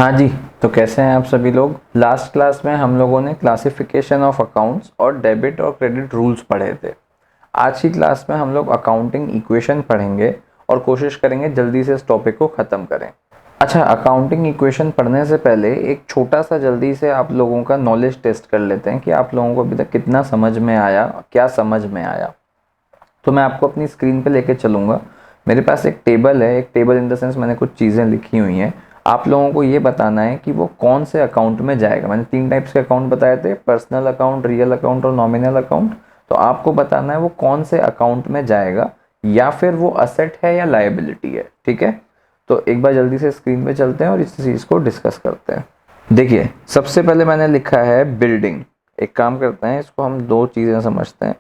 हाँ जी। तो कैसे हैं आप सभी लोग। लास्ट क्लास में हम लोगों ने क्लासिफिकेशन ऑफ अकाउंट्स और डेबिट और क्रेडिट रूल्स पढ़े थे। आज की क्लास में हम लोग अकाउंटिंग इक्वेशन पढ़ेंगे और कोशिश करेंगे जल्दी से इस टॉपिक को ख़त्म करें। अच्छा, अकाउंटिंग इक्वेशन पढ़ने से पहले एक छोटा सा जल्दी से आप लोगों का नॉलेज टेस्ट कर लेते हैं कि आप लोगों को अभी तक कितना समझ में आया, क्या समझ में आया। तो मैं आपको अपनी स्क्रीन पे लेके चलूँगा। मेरे पास एक टेबल है, एक टेबल इन द सेंस मैंने कुछ चीज़ें लिखी हुई हैं। आप लोगों को ये बताना है कि वो कौन से अकाउंट में जाएगा। मैंने 3 टाइप्स के अकाउंट बताए थे, पर्सनल अकाउंट, रियल अकाउंट और नॉमिनल अकाउंट। तो आपको बताना है वो कौन से अकाउंट में जाएगा, या फिर वो असेट है या लायबिलिटी है। ठीक है, तो एक बार जल्दी से स्क्रीन पे चलते हैं और इस चीज़ को डिस्कस करते हैं। देखिए, सबसे पहले मैंने लिखा है बिल्डिंग। एक काम करते हैं, इसको हम 2 चीज़ें समझते हैं।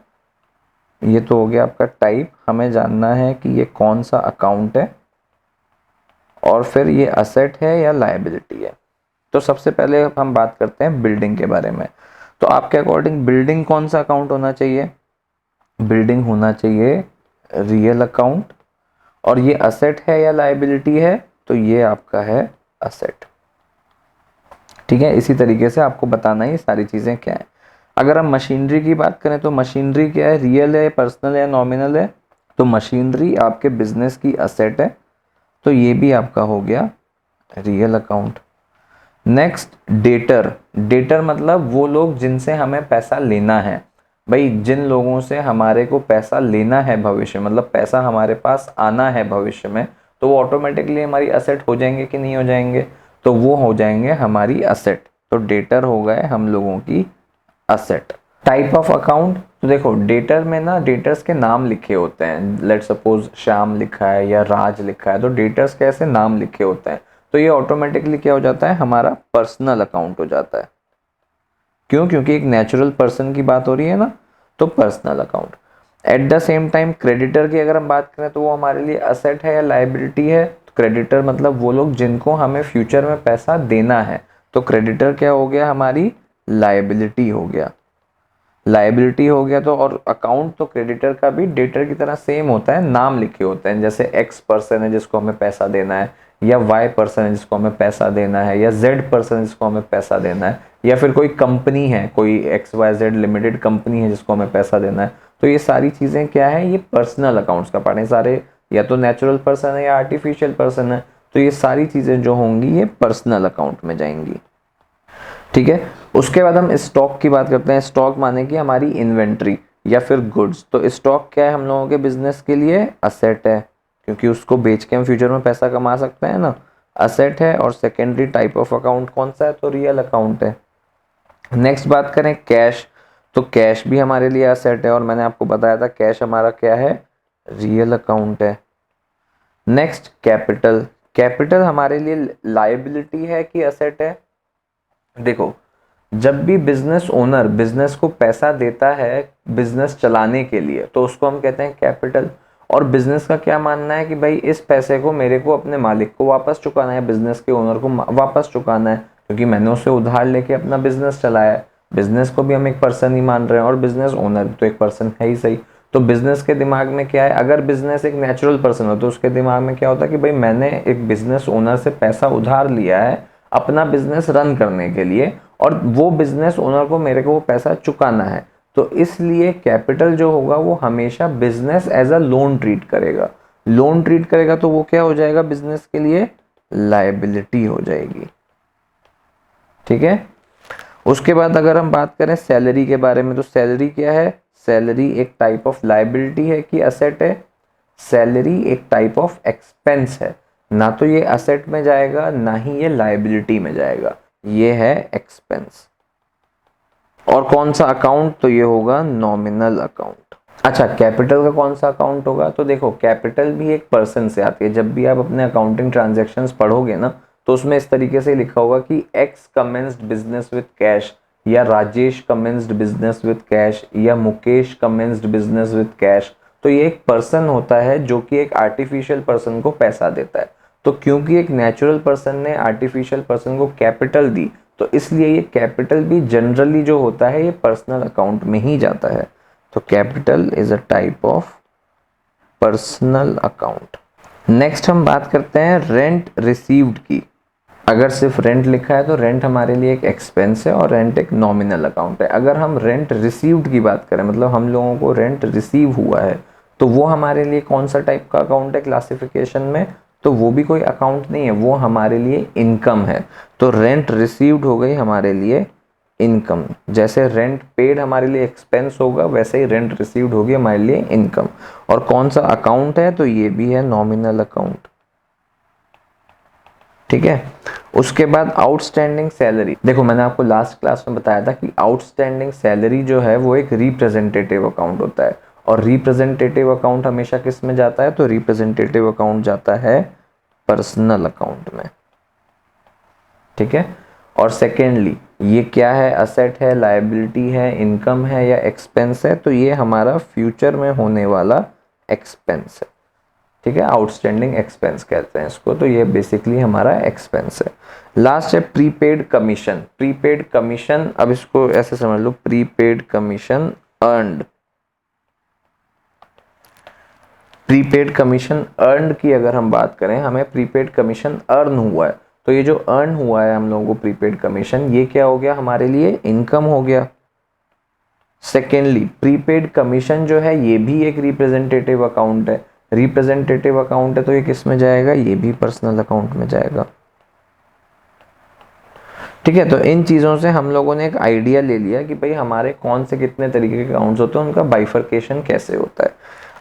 ये तो हो गया आपका टाइप, हमें जानना है कि ये कौन सा अकाउंट है और फिर ये असेट है या लायबिलिटी है। तो सबसे पहले हम बात करते हैं बिल्डिंग के बारे में। तो आपके अकॉर्डिंग बिल्डिंग कौन सा अकाउंट होना चाहिए? बिल्डिंग होना चाहिए रियल अकाउंट। और ये असेट है या लायबिलिटी है? तो ये आपका है असेट। ठीक है, इसी तरीके से आपको बताना है ये सारी चीज़ें क्या है। अगर हम मशीनरी की बात करें तो मशीनरी क्या है, रियल है, पर्सनल है, नॉमिनल है? तो मशीनरी आपके बिजनेस की असेट है, तो ये भी आपका हो गया real account. Next, debtor. Debtor मतलब वो लोग जिनसे हमें पैसा लेना है। भाई, जिन लोगों से हमारे को पैसा लेना है भविष्य, मतलब पैसा हमारे पास आना है भविष्य में, तो वो ऑटोमेटिकली हमारी असेट हो जाएंगे कि नहीं हो जाएंगे? तो वो हो जाएंगे हमारी असेट। तो डेटर हो गए हम लोगों की असेट। टाइप ऑफ अकाउंट, तो देखो डेटर में ना डेटर्स के नाम लिखे होते हैं। लेट सपोज श्याम लिखा है या राज लिखा है, तो डेटर्स के ऐसे नाम लिखे होते हैं। तो ये ऑटोमेटिकली क्या हो जाता है, हमारा पर्सनल अकाउंट हो जाता है। क्यों? क्योंकि एक नेचुरल पर्सन की बात हो रही है ना, तो personal account. At the same time creditor की अगर हम बात करें तो वो हमारे लिए असेट है या लायबिलिटी है? क्रेडिटर मतलब वो लोग जिनको हमें फ्यूचर में पैसा देना है। तो क्रेडिटर क्या हो गया, हमारी लायबिलिटी हो गया। लायबिलिटी हो गया तो, और अकाउंट तो क्रेडिटर का भी डेटर की तरह सेम होता है, नाम लिखे होते हैं। जैसे एक्स पर्सन है जिसको हमें पैसा देना है, या वाई पर्सन है जिसको हमें पैसा देना है, या जेड पर्सन है जिसको हमें पैसा देना है, या फिर कोई कंपनी है, कोई X Y Z limited company है जिसको हमें पैसा देना है। तो ये सारी चीज़ें क्या है, ये पर्सनल अकाउंट्स का पार्ट है। सारे या तो नेचुरल पर्सन है या आर्टिफिशियल पर्सन है, तो ये सारी चीज़ें जो होंगी ये पर्सनल अकाउंट में जाएंगी। ठीक है, उसके बाद हम स्टॉक की बात करते हैं। स्टॉक माने कि हमारी इन्वेंट्री या फिर गुड्स। तो स्टॉक क्या है हम लोगों के बिजनेस के लिए? असेट है, क्योंकि उसको बेच के हम फ्यूचर में पैसा कमा सकते हैं ना, असेट है। और सेकेंडरी टाइप ऑफ अकाउंट कौन सा है? तो रियल अकाउंट है। नेक्स्ट बात करें कैश, तो कैश भी हमारे लिए असेट है, और मैंने आपको बताया था कैश हमारा क्या है, रियल अकाउंट है। नेक्स्ट कैपिटल, कैपिटल हमारे लिए लायबिलिटी है कि असेट है? देखो, जब भी बिजनेस ओनर बिजनेस को पैसा देता है बिजनेस चलाने के लिए, तो उसको हम कहते हैं कैपिटल। और बिजनेस का क्या मानना है कि भाई इस पैसे को मेरे को अपने मालिक को वापस चुकाना है, बिजनेस के ओनर को वापस चुकाना है, क्योंकि मैंने उससे उधार लेके अपना बिजनेस चलाया है। बिजनेस को भी हम एक पर्सन ही मान रहे हैं, और बिजनेस ओनर तो एक पर्सन है ही सही। तो बिजनेस के दिमाग में क्या है, अगर बिजनेस एक नेचुरल पर्सन हो तो उसके दिमाग में क्या होता है कि भाई मैंने एक बिजनेस ओनर से पैसा उधार लिया है अपना बिजनेस रन करने के लिए, और वो बिजनेस ओनर को मेरे को वो पैसा चुकाना है। तो इसलिए कैपिटल जो होगा वो हमेशा business as a loan treat करेगा। लोन ट्रीट करेगा तो वो क्या हो जाएगा, बिजनेस के लिए लायबिलिटी हो जाएगी। ठीक है, उसके बाद अगर हम बात करें सैलरी के बारे में, तो सैलरी क्या है? सैलरी एक टाइप ऑफ लायबिलिटी है कि असेट है? सैलरी एक टाइप ऑफ एक्सपेंस है, ना तो ये असेट में जाएगा ना ही ये लायबिलिटी में जाएगा, ये है एक्सपेंस। और कौन सा अकाउंट? तो ये होगा नॉमिनल अकाउंट। अच्छा, कैपिटल का कौन सा अकाउंट होगा? तो देखो कैपिटल भी एक पर्सन से आती है। जब भी आप अपने अकाउंटिंग ट्रांजैक्शंस पढ़ोगे ना, तो उसमें इस तरीके से लिखा होगा कि X commenced business with cash, या Rajesh commenced business with cash, या Mukesh commenced business with cash. तो ये एक पर्सन होता है जो कि एक आर्टिफिशियल पर्सन को पैसा देता है। तो क्योंकि एक नेचुरल पर्सन ने आर्टिफिशियल पर्सन को कैपिटल दी, तो इसलिए ये कैपिटल भी जनरली जो होता है ये पर्सनल अकाउंट में ही जाता है। तो capital is a type of personal account. Next हम बात करते हैं रेंट रिसीव्ड की। अगर सिर्फ रेंट लिखा है तो रेंट हमारे लिए एक एक्सपेंस है और रेंट एक नॉमिनल अकाउंट है। अगर हम रेंट रिसीव्ड की बात करें, मतलब हम लोगों को रेंट रिसीव हुआ है, तो वो हमारे लिए कौन सा टाइप का अकाउंट है क्लासिफिकेशन में? तो वो भी कोई अकाउंट नहीं है, वो हमारे लिए इनकम है। तो रेंट रिसीव्ड हो गई हमारे लिए इनकम। जैसे रेंट पेड हमारे लिए एक्सपेंस होगा, वैसे ही रेंट रिसीव्ड होगी हमारे लिए इनकम। और कौन सा अकाउंट है? तो ये भी है नॉमिनल अकाउंट। ठीक है। उसके बाद आउटस्टैंडिंग सैलरी। देखो मैंने आपको लास्ट क्लास में बताया था कि आउटस्टैंडिंग सैलरी जो है वो एक रिप्रेजेंटेटिव अकाउंट होता है। और रिप्रेजेंटेटिव अकाउंट हमेशा किस में जाता है? तो रिप्रेजेंटेटिव अकाउंट जाता है पर्सनल अकाउंट में। ठीक है। और सेकेंडली ये क्या है? असेट है, लायबिलिटी है, इनकम है या एक्सपेंस है? तो ये हमारा फ्यूचर में होने वाला एक्सपेंस है। ठीक है, आउटस्टैंडिंग एक्सपेंस कहते हैं इसको। तो ये बेसिकली हमारा एक्सपेंस है। लास्ट है प्रीपेड कमीशन। प्रीपेड कमीशन, अब इसको ऐसे समझ लो, prepaid commission earned. Prepaid commission earned की अगर हम बात करें, हमें प्रीपेड कमीशन अर्न हुआ है, तो ये जो अर्न हुआ है हम लोगों को प्रीपेड कमीशन, ये क्या हो गया हमारे लिए? इनकम हो गया। सेकेंडली प्रीपेड कमीशन जो है ये भी एक रिप्रेजेंटेटिव अकाउंट है। रिप्रेजेंटेटिव अकाउंट है तो ये किस में जाएगा? ये भी पर्सनल अकाउंट में जाएगा। ठीक है। तो इन चीज़ों से हम लोगों ने एक आइडिया ले लिया कि भाई हमारे कौन से कितने तरीके के अकाउंट्स होते हैं, उनका बाइफर्केशन कैसे होता है।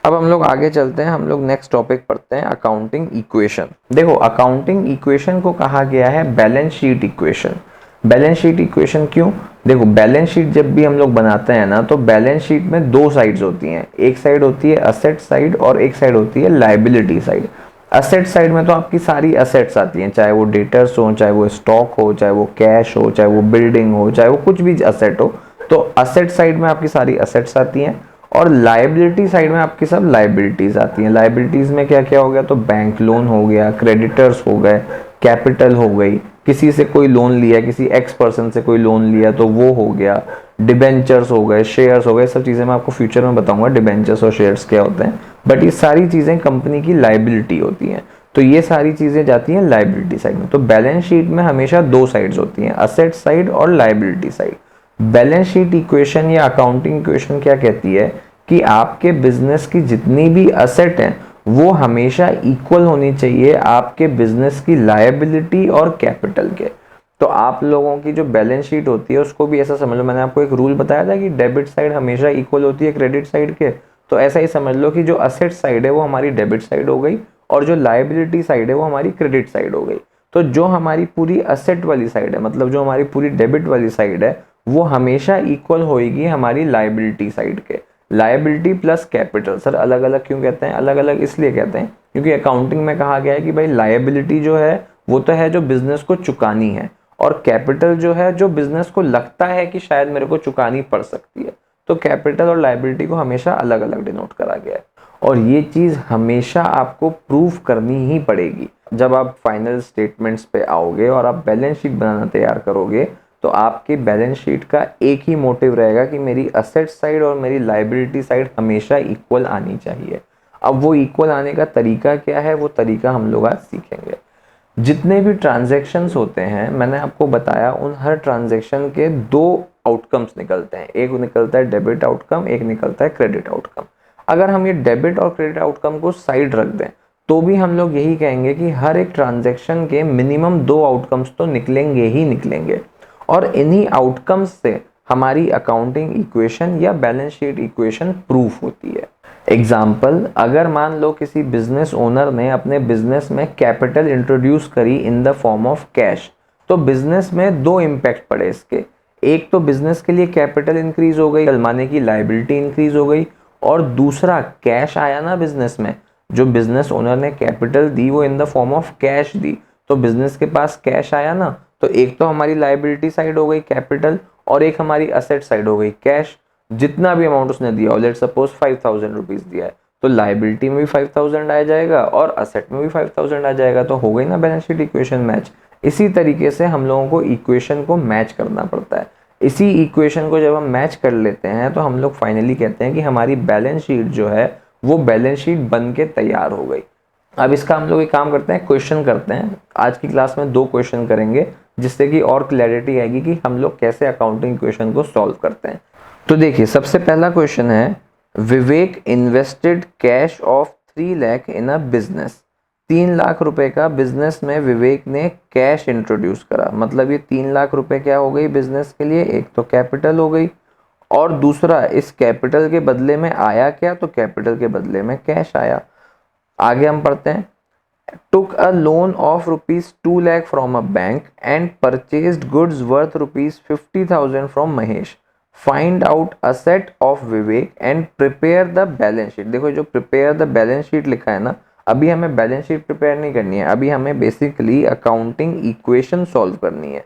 अब हम लोग आगे चलते हैं, हम लोग नेक्स्ट टॉपिक पढ़ते हैं, अकाउंटिंग इक्वेशन। देखो अकाउंटिंग इक्वेशन को कहा गया है balance sheet equation. Balance sheet equation क्यों? देखो बैलेंस शीट जब भी हम लोग बनाते हैं ना, तो बैलेंस शीट में दो साइड्स होती हैं। एक साइड होती है असेट साइड और एक साइड होती है लायबिलिटी साइड। असेट साइड में तो आपकी सारी असेट्स आती हैं, चाहे वो डेटर्स हो, चाहे वो स्टॉक हो, चाहे वो कैश हो, चाहे वो बिल्डिंग हो, चाहे वो कुछ भी असेट हो। तो असेट साइड में आपकी सारी असेट्स आती हैं और लायबिलिटी साइड में आपकी सब लायबिलिटीज आती हैं। लायबिलिटीज में क्या क्या हो गया? तो बैंक लोन हो गया, क्रेडिटर्स हो गए, कैपिटल हो गई, किसी से कोई लोन लिया, किसी एक्स पर्सन से कोई लोन लिया तो वो हो गया, डिबेंचर्स हो गए, शेयर्स हो गए। सब चीज़ें मैं आपको फ्यूचर में बताऊंगा डिबेंचर्स और शेयर्स क्या होते हैं, बट ये सारी चीज़ें कंपनी की लायबिलिटी होती हैं। तो ये सारी चीज़ें जाती हैं लायबिलिटी साइड में। तो बैलेंस शीट में हमेशा दो साइड्स होती हैं, असेट साइड और liability side. Balance sheet equation या अकाउंटिंग इक्वेशन क्या कहती है कि आपके बिजनेस की जितनी भी असेट हैं वो हमेशा इक्वल होनी चाहिए आपके बिजनेस की लायबिलिटी और कैपिटल के। तो आप लोगों की जो बैलेंस शीट होती है उसको भी ऐसा समझ लो, मैंने आपको एक रूल बताया था कि डेबिट साइड हमेशा इक्वल होती है क्रेडिट साइड के। तो ऐसा ही समझ लो कि जो असेट साइड है वो हमारी डेबिट साइड हो गई और जो लायबिलिटी साइड है वो हमारी क्रेडिट साइड हो गई। तो जो हमारी पूरी असेट वाली साइड है, मतलब जो हमारी पूरी डेबिट वाली साइड है, वो हमेशा इक्वल होएगी हमारी लायबिलिटी साइड के। Liability plus capital. सर अलग अलग क्यों कहते हैं? अलग अलग इसलिए कहते हैं क्योंकि अकाउंटिंग में कहा गया है कि भाई लायबिलिटी जो है वो तो है जो बिजनेस को चुकानी है, और कैपिटल जो है जो बिजनेस को लगता है कि शायद मेरे को चुकानी पड़ सकती है। तो कैपिटल और लायबिलिटी को हमेशा अलग अलग डिनोट करा गया है और ये चीज हमेशा आपको प्रूव करनी ही पड़ेगी। जब आप फाइनल स्टेटमेंट्स पे आओगे और आप बैलेंस शीट बनाना तैयार करोगे, तो आपकी बैलेंस शीट का एक ही मोटिव रहेगा कि मेरी असेट साइड और मेरी लायबिलिटी साइड हमेशा इक्वल आनी चाहिए। अब वो इक्वल आने का तरीका क्या है, वो तरीका हम लोग आज सीखेंगे। जितने भी ट्रांजैक्शंस होते हैं, मैंने आपको बताया, उन हर ट्रांजैक्शन के दो आउटकम्स निकलते हैं। एक निकलता है डेबिट आउटकम, एक निकलता है क्रेडिट आउटकम। अगर हम ये डेबिट और क्रेडिट आउटकम को साइड रख दें तो भी हम लोग यही कहेंगे कि हर एक ट्रांजैक्शन के मिनिमम दो आउटकम्स तो निकलेंगे ही निकलेंगे, और इन्हीं आउटकम्स से हमारी अकाउंटिंग इक्वेशन या बैलेंस शीट इक्वेशन प्रूफ होती है। एग्जाम्पल, अगर मान लो किसी बिजनेस ओनर ने अपने बिजनेस में कैपिटल इंट्रोड्यूस करी इन द फॉर्म ऑफ कैश, तो बिजनेस में दो इम्पैक्ट पड़े इसके। एक तो बिजनेस के लिए कैपिटल इंक्रीज हो गई, माने की लायबिलिटी इंक्रीज हो गई, और दूसरा कैश आया ना बिजनेस में, जो बिजनेस ओनर ने कैपिटल दी वो in the form of cash दी, तो बिजनेस के पास कैश आया ना, तो एक तो हमारी लायबिलिटी साइड हो गई कैपिटल, और एक हमारी असेट साइड हो गई कैश। जितना भी अमाउंट उसने दिया, लेट्स सपोज 5000 रुपीज दिया है, तो लायबिलिटी में भी 5000 आ जाएगा और असेट में भी 5000 आ जाएगा, तो हो गई ना बैलेंस शीट इक्वेशन मैच। इसी तरीके से हम लोगों को इक्वेशन को मैच करना पड़ता है। इसी इक्वेशन को जब हम मैच कर लेते हैं तो हम लोग फाइनली कहते हैं कि हमारी बैलेंस शीट जो है वो बैलेंस शीट बन के तैयार हो गई। अब इसका हम लोग एक काम करते हैं, क्वेश्चन करते हैं। आज की क्लास में 2 क्वेश्चन करेंगे जिससे कि और क्लैरिटी आएगी कि हम लोग कैसे अकाउंटिंग इक्वेशन को सॉल्व करते हैं। तो देखिए सबसे पहला क्वेश्चन है, Vivek invested cash of 3 lakh in a business. 3 lakh रुपए का बिजनेस में विवेक ने कैश इंट्रोड्यूस करा। मतलब ये 3 लाख रुपए क्या हो गई बिजनेस के लिए, एक तो कैपिटल हो गई और दूसरा इस कैपिटल के बदले में आया क्या, तो कैपिटल के बदले में कैश आया। आगे हम पढ़ते हैं, took a loan of rupees 2 lakh from a bank and purchased goods worth rupees 50,000 from Mahesh. Find out asset of Vivek and prepare the balance sheet. देखो जो prepare the balance sheet लिखा है ना, अभी हमें बैलेंस शीट प्रिपेयर नहीं करनी है, अभी हमें बेसिकली अकाउंटिंग इक्वेशन सॉल्व करनी है।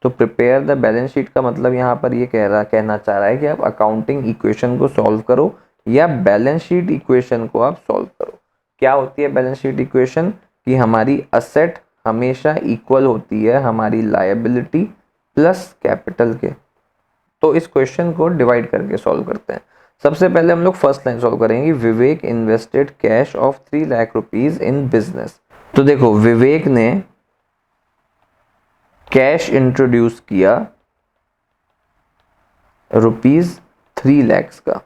तो प्रिपेयर द बैलेंस शीट का मतलब यहाँ पर ये कहना चाह रहा है कि आप अकाउंटिंग इक्वेशन को सॉल्व करो या बैलेंस शीट इक्वेशन को आप सॉल्व करो। क्या होती है बैलेंस शीट इक्वेशन, कि हमारी असेट हमेशा इक्वल होती है हमारी लायबिलिटी प्लस कैपिटल के। तो इस क्वेश्चन को डिवाइड करके सॉल्व करते हैं। सबसे पहले हम लोग फर्स्ट लाइन सॉल्व करेंगे, Vivek invested cash of 3 lakh rupees in business. तो देखो विवेक ने कैश इंट्रोड्यूस किया रुपीज 3 लाख का।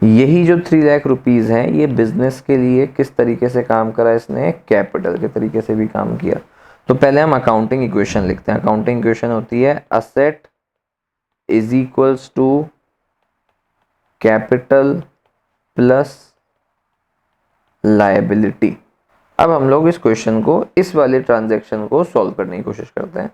यही जो 3 लाख रुपीज हैं ये बिजनेस के लिए किस तरीके से काम करा, इसने कैपिटल के तरीके से भी काम किया। तो पहले हम अकाउंटिंग इक्वेशन लिखते हैं। अकाउंटिंग इक्वेशन होती है asset is equals to capital plus liability. अब हम लोग इस क्वेश्चन को, इस वाले ट्रांजैक्शन को सॉल्व करने की कोशिश करते हैं।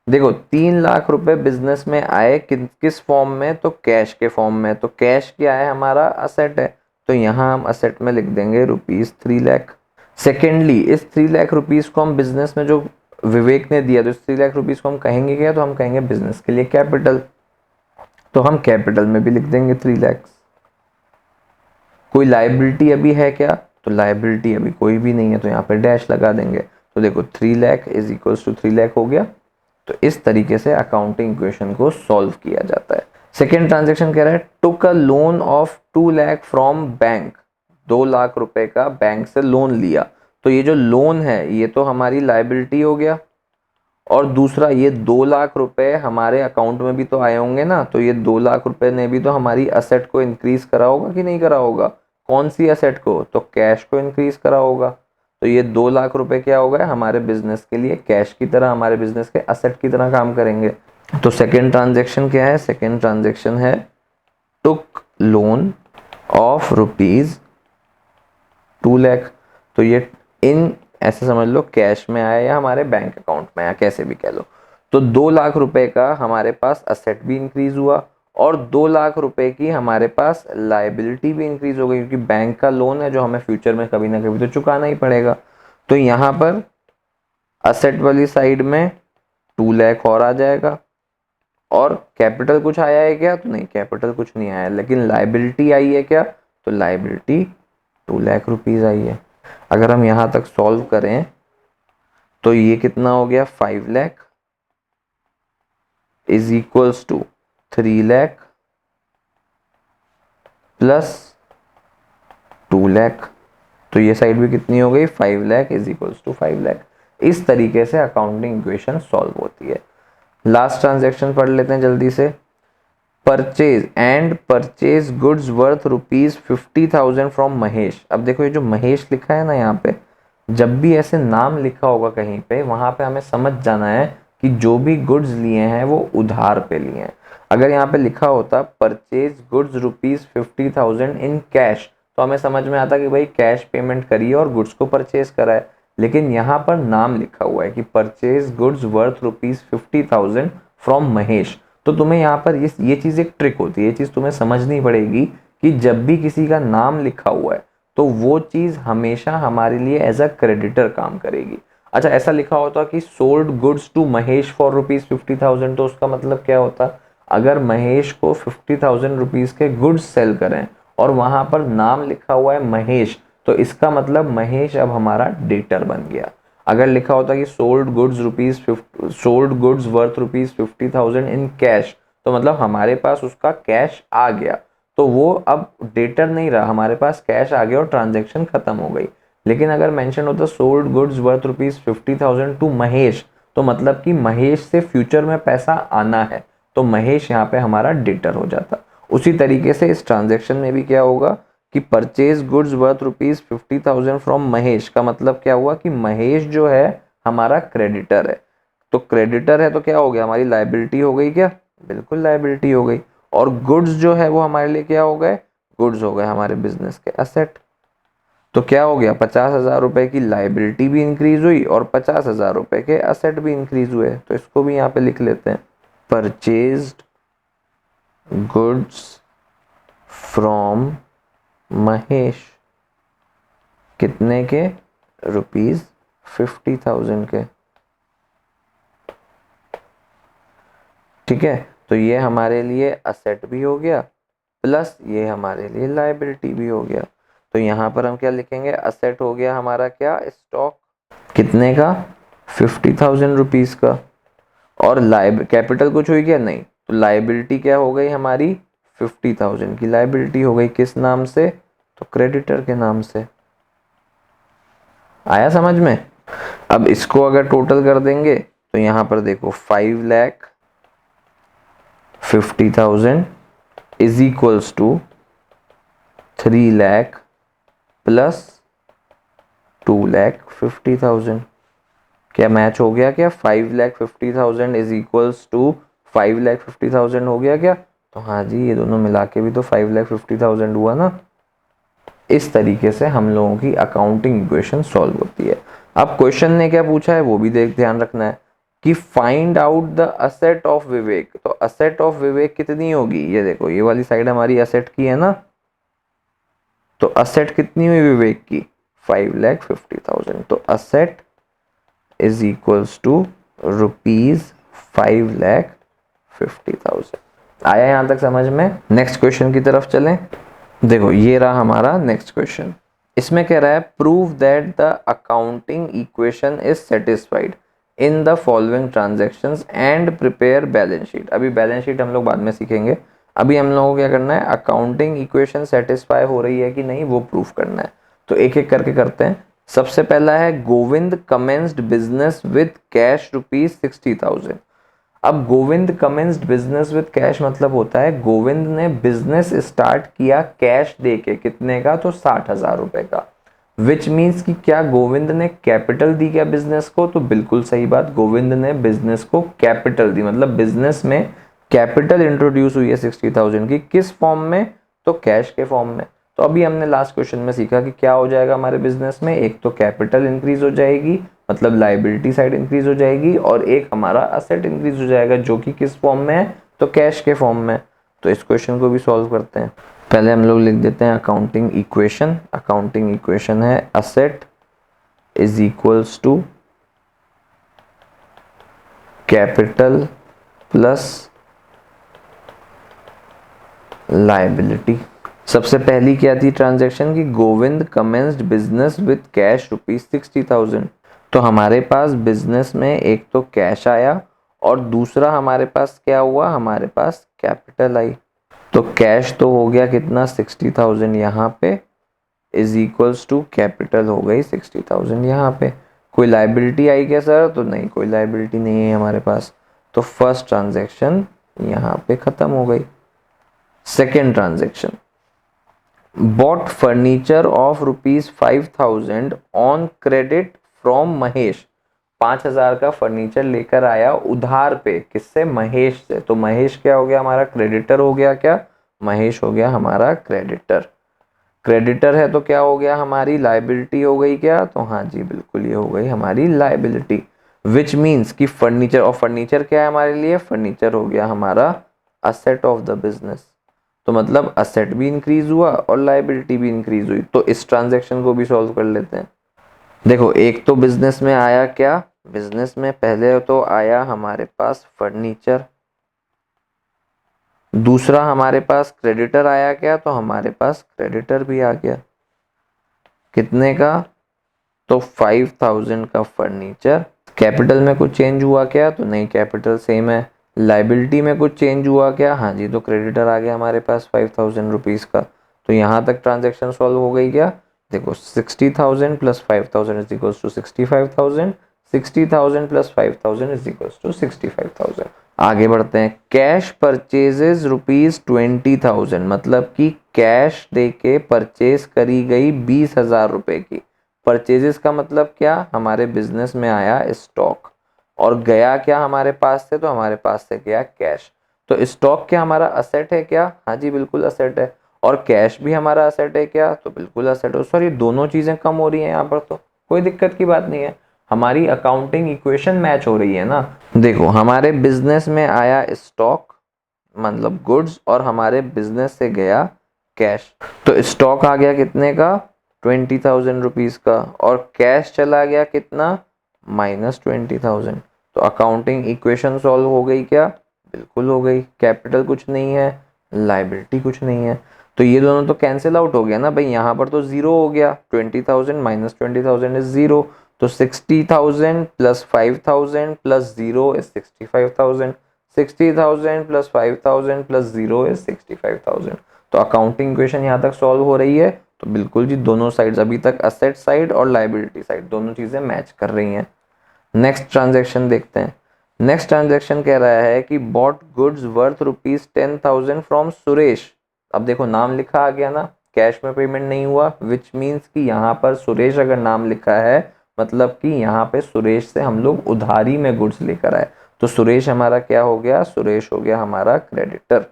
देखो 3 लाख रुपए बिजनेस में आए किस फॉर्म में, तो कैश के फॉर्म में। तो कैश क्या है, हमारा असेट है, तो यहाँ हम असेट में लिख देंगे रुपीज 3 लाख। सेकेंडली इस 3 लाख रुपीज को हम बिजनेस में जो विवेक ने दिया, तो इस 3 लाख रुपीज को हम कहेंगे क्या, तो हम कहेंगे बिजनेस के लिए कैपिटल। तो हम कैपिटल में भी लिख देंगे 3 लाख। कोई लायबिलिटी अभी है क्या, तो लायबिलिटी अभी कोई भी नहीं है, तो यहाँ पे डैश लगा देंगे। तो देखो 3 lakh is equals to 3 lakh हो गया। तो इस तरीके से अकाउंटिंग इक्वेशन को सॉल्व किया जाता है। सेकेंड ट्रांजैक्शन कह रहा है, took a loan of 2 lakh from bank. 2 lakh रुपए का बैंक से लोन लिया। तो ये जो लोन है ये तो हमारी लायबिलिटी हो गया, और दूसरा ये 2 लाख रुपए हमारे अकाउंट में भी तो आए होंगे ना, तो ये 2 लाख रुपए ने भी तो हमारी असेट को इंक्रीज करा होगा कि नहीं करा होगा। कौन सी असेट को, तो कैश को इंक्रीज करा होगा। तो ये 2 लाख रुपए क्या हो गए हमारे बिजनेस के लिए कैश की तरह, हमारे बिजनेस के असेट की तरह काम करेंगे। तो सेकेंड ट्रांजेक्शन क्या है, सेकेंड ट्रांजेक्शन है टुक लोन ऑफ रुपीज 2 लाख। तो ये इन ऐसे समझ लो कैश में आया या हमारे बैंक अकाउंट में आया, कैसे भी कह लो। तो 2 लाख रुपए का हमारे पास असेट भी इंक्रीज हुआ और 2 लाख रुपए की हमारे पास लायबिलिटी भी इंक्रीज हो गई, क्योंकि बैंक का लोन है जो हमें फ्यूचर में कभी ना कभी तो चुकाना ही पड़ेगा। तो यहाँ पर असेट वाली साइड में 2 लाख और आ जाएगा। और कैपिटल कुछ आया है क्या, तो नहीं कैपिटल कुछ नहीं आया, लेकिन लायबिलिटी आई है क्या, तो लायबिलिटी 2 लाख रुपीज आई है। अगर हम यहाँ तक सॉल्व करें तो ये कितना हो गया, 5 lakh is equals to 3 lakh plus 2 lakh. तो ये साइड भी कितनी हो गई, 5 lakh is equals to 5 lakh. इस तरीके से अकाउंटिंग इक्वेशन सॉल्व होती है। लास्ट ट्रांजैक्शन पढ़ लेते हैं जल्दी से। Purchase goods worth rupees 50,000 from Mahesh. अब देखो ये जो महेश लिखा है ना यहाँ पे, जब भी ऐसे नाम लिखा होगा कहीं पे, वहां पे हमें समझ जाना है कि जो भी गुड्स लिए हैं वो उधार पे लिए हैं। अगर यहाँ पे लिखा होता purchase goods rupees 50,000 in cash, तो हमें समझ में आता कि भाई कैश पेमेंट करी है और गुड्स को परचेज करा है। लेकिन यहाँ पर नाम लिखा हुआ है कि purchase goods worth rupees 50,000 from Mahesh. तो तुम्हें यहाँ पर ये चीज़ एक ट्रिक होती है, ये चीज़ तुम्हें समझनी पड़ेगी कि जब भी किसी का नाम लिखा हुआ है तो वो चीज़ हमेशा हमारे लिए एज अ क्रेडिटर काम करेगी। अच्छा ऐसा लिखा होता कि sold goods to Mahesh for rupees 50,000, तो उसका मतलब क्या होता, अगर महेश को 50,000 रुपीज के गुड्स सेल करें और वहां पर नाम लिखा हुआ है महेश, तो इसका मतलब महेश अब हमारा डेटर बन गया। अगर लिखा होता कि sold goods worth rupees 50,000 in cash, तो मतलब हमारे पास उसका कैश आ गया। तो वो अब डेटर नहीं रहा, हमारे पास कैश आ गया और ट्रांजैक्शन खत्म हो गई। लेकिन अगर मेंशन होता sold goods worth ₹50,000 to Mahesh, तो मतलब कि महेश से फ्यूचर में पैसा आना है, तो महेश यहाँ पे हमारा डेटर हो जाता। उसी तरीके से इस ट्रांजैक्शन में भी क्या होगा कि purchase goods worth ₹50,000 from Mahesh का मतलब क्या हुआ कि महेश जो है हमारा क्रेडिटर है। तो क्रेडिटर है तो क्या हो गया, हमारी लायबिलिटी हो गई क्या, बिल्कुल लायबिलिटी हो गई। और गुड्स जो है वो हमारे लिए क्या हो गए, गुड्स हो गए हमारे बिजनेस के असेट। तो क्या हो गया, 50,000 रुपए की लायबिलिटी भी इंक्रीज हुई और 50,000 रुपए के असेट भी इंक्रीज हुए। तो इसको भी यहाँ पे लिख लेते हैं, परचेज्ड गुड्स फ्रॉम महेश, कितने के, ₹50,000 के। ठीक है, तो ये हमारे लिए असेट भी हो गया प्लस ये हमारे लिए लायबिलिटी भी हो गया। तो यहाँ पर हम क्या लिखेंगे, असेट हो गया हमारा क्या, स्टॉक, कितने का, ₹50,000 का। और कैपिटल कुछ हुई क्या, नहीं, तो लायबिलिटी क्या हो गई हमारी, 50,000 की लायबिलिटी हो गई, किस नाम से, तो क्रेडिटर के नाम से। आया समझ में। अब इसको अगर टोटल कर देंगे तो यहाँ पर देखो 5,50,000 इज इक्वल्स टू 3,00,000 प्लस 2,50,000। क्या मैच हो गया क्या, 5,50,000 इज इक्वल्स टू 5,50,000 हो गया क्या, तो हाँ जी, ये दोनों मिला के भी तो 5,50,000 हुआ ना। इस तरीके से हम लोगों की अकाउंटिंग इक्वेशन सॉल्व होती है। अब क्वेश्चन ने क्या पूछा है वो भी ध्यान रखना है कि find out the asset of Vivek. तो असेट ऑफ विवेक कितनी होगी, ये देखो ये वाली साइड हमारी असेट की है ना, तो असेट कितनी हुई विवेक की, 5,50,000। तो असेट इज इक्वल्स टू ₹5,50,000। आया यहां तक समझ में। नेक्स्ट क्वेश्चन की तरफ चलें। देखो ये रहा हमारा नेक्स्ट क्वेश्चन। इसमें कह रहा है prove that the accounting equation is satisfied in the following transactions and prepare balance sheet. अभी बैलेंस शीट हम लोग बाद में सीखेंगे, अभी हम लोगों को क्या करना है, अकाउंटिंग इक्वेशन सेटिस्फाई हो रही है कि नहीं वो प्रूफ करना है। तो एक एक करके करते हैं। सबसे पहला है Govind commenced business with cash ₹60,000। अब Govind commenced business with cash मतलब होता है गोविंद ने बिजनेस स्टार्ट किया कैश देके, कितने का, तो 60,000 रुपए का। विच मीन्स कि क्या गोविंद ने कैपिटल दी क्या बिजनेस को, तो बिल्कुल सही बात, गोविंद ने बिजनेस को कैपिटल दी, मतलब बिजनेस में कैपिटल इंट्रोड्यूस हुई है 60,000 की, किस फॉर्म में, तो कैश के फॉर्म में। तो अभी हमने लास्ट क्वेश्चन में सीखा कि क्या हो जाएगा हमारे बिजनेस में, एक तो कैपिटल इंक्रीज हो जाएगी मतलब लायबिलिटी साइड इंक्रीज हो जाएगी, और एक हमारा असेट इंक्रीज हो जाएगा जो कि किस फॉर्म में है, तो कैश के फॉर्म में। तो इस क्वेश्चन को भी सॉल्व करते हैं। पहले हम लोग लिख देते हैं अकाउंटिंग इक्वेशन। अकाउंटिंग इक्वेशन है asset is equals to capital plus liability. सबसे पहली क्या थी ट्रांजैक्शन की, Govind commenced business with cash ₹60,000। तो हमारे पास बिजनेस में एक तो कैश आया और दूसरा हमारे पास क्या हुआ, हमारे पास कैपिटल आई। तो कैश तो हो गया कितना, 60,000 यहाँ पे इज इक्वल्स टू कैपिटल हो गई 60,000 यहाँ पे। कोई लायबिलिटी आई क्या सर, तो नहीं, कोई लायबिलिटी नहीं है हमारे पास। तो फर्स्ट ट्रांजैक्शन यहाँ पे खत्म हो गई। Second transaction, bought furniture of ₹5,000 on credit from Mahesh. 5,000 का फर्नीचर लेकर आया उधार पे, किससे, महेश से। तो महेश क्या हो गया हमारा, क्रेडिटर हो गया क्या, महेश हो गया हमारा क्रेडिटर। क्रेडिटर है तो क्या हो गया, हमारी लायबिलिटी हो गई क्या, तो हाँ जी बिल्कुल ये हो गई हमारी लायबिलिटी। विच मीन्स कि फर्नीचर, और फर्नीचर क्या है हमारे लिए, फर्नीचर हो गया हमारा असेट ऑफ द बिजनेस। तो मतलब असेट भी इंक्रीज हुआ और लायबिलिटी भी इंक्रीज हुई। तो इस ट्रांजैक्शन को भी सॉल्व कर लेते हैं। देखो एक तो बिजनेस में आया क्या, बिजनेस में पहले तो आया हमारे पास फर्नीचर, दूसरा हमारे पास क्रेडिटर आया क्या, तो हमारे पास क्रेडिटर भी आ गया, कितने का, तो 5,000 का फर्नीचर। कैपिटल में कुछ चेंज हुआ क्या, तो नहीं, कैपिटल सेम है। लाइबिलिटी में कुछ चेंज हुआ क्या? हाँ जी, तो क्रेडिटर आ गया हमारे पास 5000 रुपीज़ का। तो यहाँ तक ट्रांजेक्शन सॉल्व हो गई क्या? देखो 60,000 plus 5000 is equals to 65,000, 60,000 plus 5000 is equals to 65,000। आगे बढ़ते हैं। कैश परचेजेज ₹20,000, मतलब कि कैश दे के परचेज करी गई 20,000 रुपए की। परचेजेस का मतलब क्या? हमारे बिजनेस में आया स्टॉक, और गया क्या हमारे पास से? तो हमारे पास से गया कैश। तो स्टॉक क्या हमारा असेट है क्या? हाँ जी, बिल्कुल असेट है। और कैश भी हमारा असेट है क्या? तो बिल्कुल असेट है। सॉरी, दोनों चीजें कम हो रही हैं यहाँ पर, तो कोई दिक्कत की बात नहीं है, हमारी अकाउंटिंग इक्वेशन मैच हो रही है ना। देखो, हमारे बिजनेस में आया स्टॉक मतलब गुड्स, और हमारे बिजनेस से गया कैश। तो स्टॉक आ गया कितने का? 20,000 रुपीज़ का, और कैश चला गया कितना? -20,000। तो अकाउंटिंग इक्वेशन सॉल्व हो गई क्या? बिल्कुल हो गई। कैपिटल कुछ नहीं है, लाइबिलिटी कुछ नहीं है, तो ये दोनों तो कैंसिल आउट हो गया ना भाई। यहाँ पर तो जीरो हो गया, 20,000 माइनस 20,000 इज जीरो। तो 60,000 plus 5,000 plus zero is 65,000, 60,000 plus 5,000 plus zero is 65,000। तो अकाउंटिंग इक्वेशन यहाँ तक सॉल्व हो रही है। तो बिल्कुल जी, दोनों साइड्स अभी तक असेट साइड और लाइबिलिटी साइड दोनों चीजें मैच कर रही हैं। नेक्स्ट ट्रांजेक्शन देखते हैं। नेक्स्ट ट्रांजेक्शन कह रहा है कि bought goods worth ₹10,000 from Suresh. अब देखो, नाम लिखा आ गया ना, कैश में पेमेंट नहीं हुआ, विच मीन्स कि यहाँ पर सुरेश अगर नाम लिखा है, मतलब कि यहाँ पे सुरेश से हम लोग उधारी में गुड्स लेकर आए। तो सुरेश हमारा क्या हो गया? सुरेश हो गया हमारा क्रेडिटर।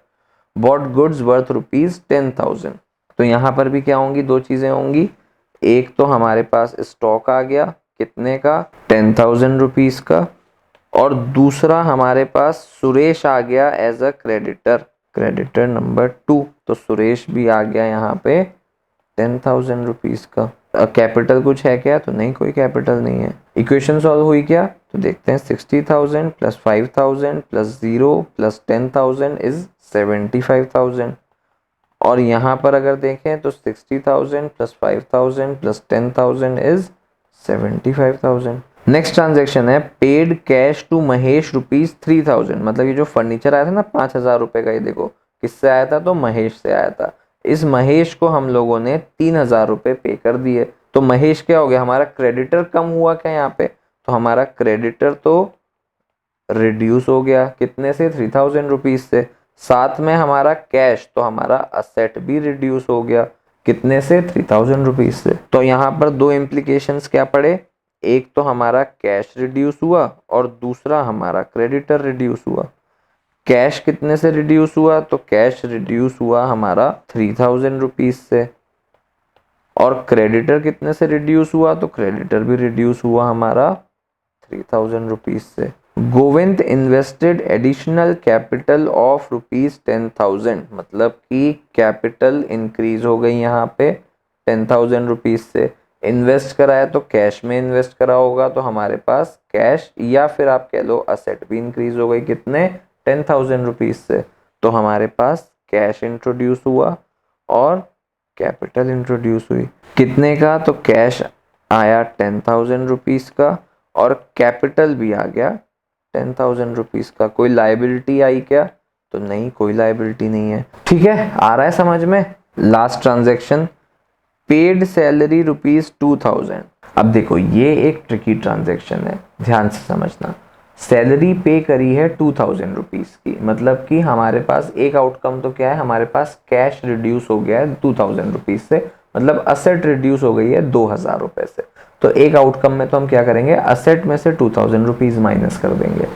Bought goods worth ₹10,000। तो यहाँ पर भी क्या होंगी? दो चीजें होंगी। एक तो हमारे पास स्टॉक आ गया कितने का? 10,000 रुपीज का, और दूसरा हमारे पास सुरेश आ गया as a creditor, creditor number 2। तो सुरेश भी आ गया यहाँ पे 10,000 रुपीज का। कैपिटल कुछ है क्या? तो नहीं, कोई कैपिटल नहीं है। इक्वेशन सॉल्व हुई क्या? तो देखते हैं। 60,000 प्लस 5,000 प्लस 0 प्लस 10,000 इज 75,000। और यहाँ पर अगर देखें तो 60,000 plus 5,000 plus 10,000 is 75,000। Next transaction है पेड कैश टू महेश ₹3,000। मतलब ये जो फर्नीचर आया था ना 5,000 रुपए का, ये देखो किससे आया था? तो महेश से आया था। इस महेश को हम लोगों ने 3,000 रुपए पे कर दिए। तो महेश क्या हो गया? हमारा क्रेडिटर कम हुआ क्या यहाँ पे? तो हमारा क्रेडिटर तो रिड्यूस हो गया कितने से? 3,000 रुपीज से। साथ में हमारा कैश, तो हमारा असेट भी रिड्यूस हो गया कितने से? 3,000 रुपीज से। तो यहाँ पर दो इम्प्लीकेशंस क्या पड़े? एक तो हमारा कैश रिड्यूस हुआ, और दूसरा हमारा क्रेडिटर रिड्यूस हुआ। कैश कितने से रिड्यूस हुआ? तो कैश रिड्यूस हुआ हमारा 3,000 रुपीज से। और क्रेडिटर कितने से रिड्यूस हुआ? तो क्रेडिटर भी रिड्यूस हुआ हमारा 3,000 रुपीज से। Govind invested additional capital of ₹10,000, मतलब कि कैपिटल इंक्रीज हो गई यहाँ पे 10,000 रुपीज से। इन्वेस्ट कराया तो कैश में इन्वेस्ट करा होगा, तो हमारे पास कैश या फिर आप कह लो असेट भी इंक्रीज हो गई कितने? 10,000 रुपीज से। तो हमारे पास कैश इंट्रोड्यूस हुआ और कैपिटल इंट्रोड्यूस हुई कितने का? तो कैश आया 10,000 रुपीज का, और कैपिटल भी आ गया 10,000 रुपीज का। कोई लाइबिलिटी आई क्या? तो नहीं, कोई लाइबिलिटी नहीं है। ठीक है, आ रहा है समझ में? Last transaction paid salary ₹2,000। अब देखो, ये एक ट्रिकी ट्रांजेक्शन है, ध्यान से समझना। सैलरी पे करी है 2,000 रुपीज की, मतलब कि हमारे पास एक आउटकम तो क्या है? हमारे पास कैश रिड्यूस हो गया है 2,000 रुपीज से, मतलब असेट रिड्यूस हो गई है 2,000 रुपए से। तो एक आउटकम में तो हम क्या करेंगे? असेट में से 2,000 रुपीज माइनस कर देंगे।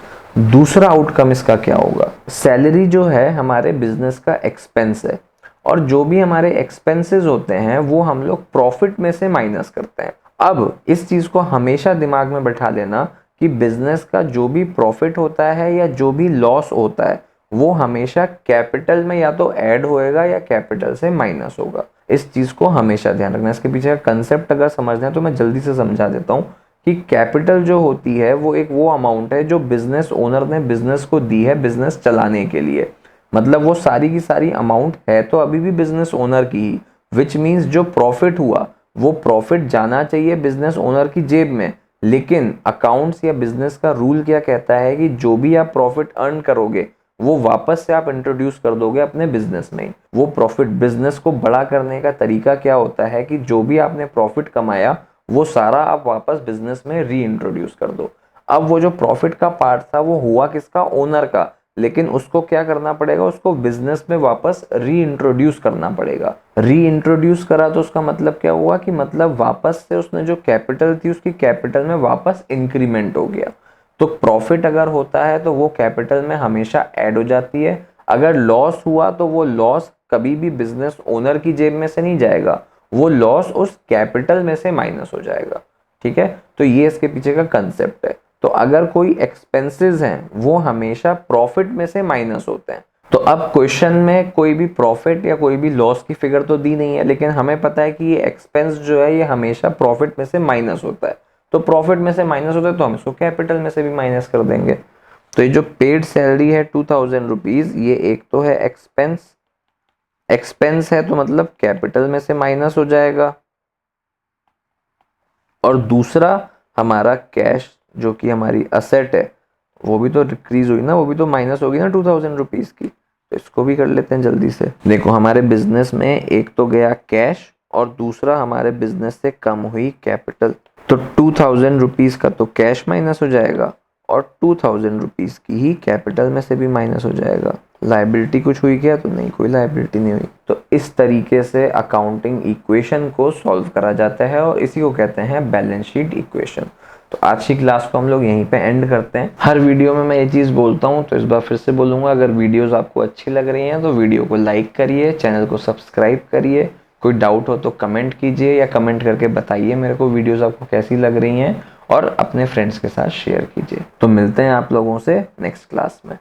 दूसरा आउटकम इसका क्या होगा? सैलरी जो है हमारे बिजनेस का एक्सपेंस है, और जो भी हमारे एक्सपेंसेस होते हैं वो हम लोग प्रॉफिट में से माइनस करते हैं। अब इस चीज को हमेशा दिमाग में बैठा लेना कि बिजनेस का जो भी प्रॉफिट होता है या जो भी लॉस होता है वो हमेशा कैपिटल में या तो ऐड होएगा या कैपिटल से माइनस होगा। इस चीज को हमेशा ध्यान रखना। इसके पीछे का कंसेप्ट अगर समझना है तो मैं जल्दी से समझा देता हूँ कि कैपिटल जो होती है वो एक वो अमाउंट है जो बिजनेस ओनर ने बिजनेस को दी है बिजनेस चलाने के लिए। मतलब वो सारी की सारी अमाउंट है तो अभी भी बिजनेस ओनर की ही, विच मीन्स जो प्रॉफिट हुआ वो प्रॉफिट जाना चाहिए बिजनेस ओनर की जेब में, लेकिन अकाउंट्स या बिजनेस का रूल क्या कहता है कि जो भी आप प्रॉफिट अर्न करोगे वो वापस से आप इंट्रोड्यूस कर दोगे अपने बिजनेस में। वो प्रॉफिट, बिजनेस को बड़ा करने का तरीका क्या होता है कि जो भी आपने प्रॉफिट कमाया वो सारा आप वापस बिजनेस में री इंट्रोड्यूस कर दो। अब वो जो प्रॉफिट का पार्ट था वो हुआ किसका? ओनर का, लेकिन उसको क्या करना पड़ेगा? उसको बिजनेस में वापस री इंट्रोड्यूस करना पड़ेगा। री इंट्रोड्यूस करा तो उसका मतलब क्या हुआ कि मतलब वापस से उसने जो कैपिटल थी उसकी कैपिटल में वापस इंक्रीमेंट हो गया। तो प्रॉफिट अगर होता है तो वो कैपिटल में हमेशा ऐड हो जाती है। अगर लॉस हुआ तो वो लॉस कभी भी बिजनेस ओनर की जेब में से नहीं जाएगा, वो लॉस उस कैपिटल में से माइनस हो जाएगा। ठीक है, तो ये इसके पीछे का कंसेप्ट है। तो अगर कोई एक्सपेंसेस हैं वो हमेशा प्रॉफिट में से माइनस होते हैं। तो अब क्वेश्चन में कोई भी प्रॉफिट या कोई भी लॉस की फिगर तो दी नहीं है, लेकिन हमें पता है कि ये एक्सपेंस जो है ये हमेशा प्रॉफिट में से माइनस होता है। तो प्रॉफिट में से माइनस होता है तो हम इसको कैपिटल में से भी माइनस कर देंगे। तो ये जो पेड सैलरी है 2000 रुपीज, ये एक तो है एक्सपेंस, एक्सपेंस है तो मतलब कैपिटल में से माइनस हो जाएगा। और दूसरा हमारा कैश जो कि हमारी असेट है वो भी तो डिक्रीज हुई ना, वो भी तो माइनस होगी ना 2000 रुपीज की। तो इसको भी कर लेते हैं जल्दी से। देखो हमारे बिजनेस में एक तो गया कैश और दूसरा हमारे बिजनेस से कम हुई कैपिटल। तो 2000 रुपीज का तो कैश माइनस हो जाएगा और 2000 रुपीज की ही कैपिटल में से भी माइनस हो जाएगा। लायबिलिटी कुछ हुई क्या? तो नहीं, कोई लायबिलिटी नहीं हुई। तो इस तरीके से अकाउंटिंग इक्वेशन को सॉल्व करा जाता है और इसी को कहते हैं बैलेंस शीट इक्वेशन। तो आज की क्लास को हम लोग यहीं पे एंड करते हैं। हर वीडियो में मैं ये चीज़ बोलता हूँ तो इस बार फिर से बोलूँगा, अगर वीडियोस आपको अच्छी लग रही हैं तो वीडियो को लाइक करिए, चैनल को सब्सक्राइब करिए। कोई डाउट हो तो कमेंट कीजिए या कमेंट करके बताइए मेरे को वीडियोस आपको कैसी लग रही हैं, और अपने फ्रेंड्स के साथ शेयर कीजिए। तो मिलते हैं आप लोगों से नेक्स्ट क्लास में।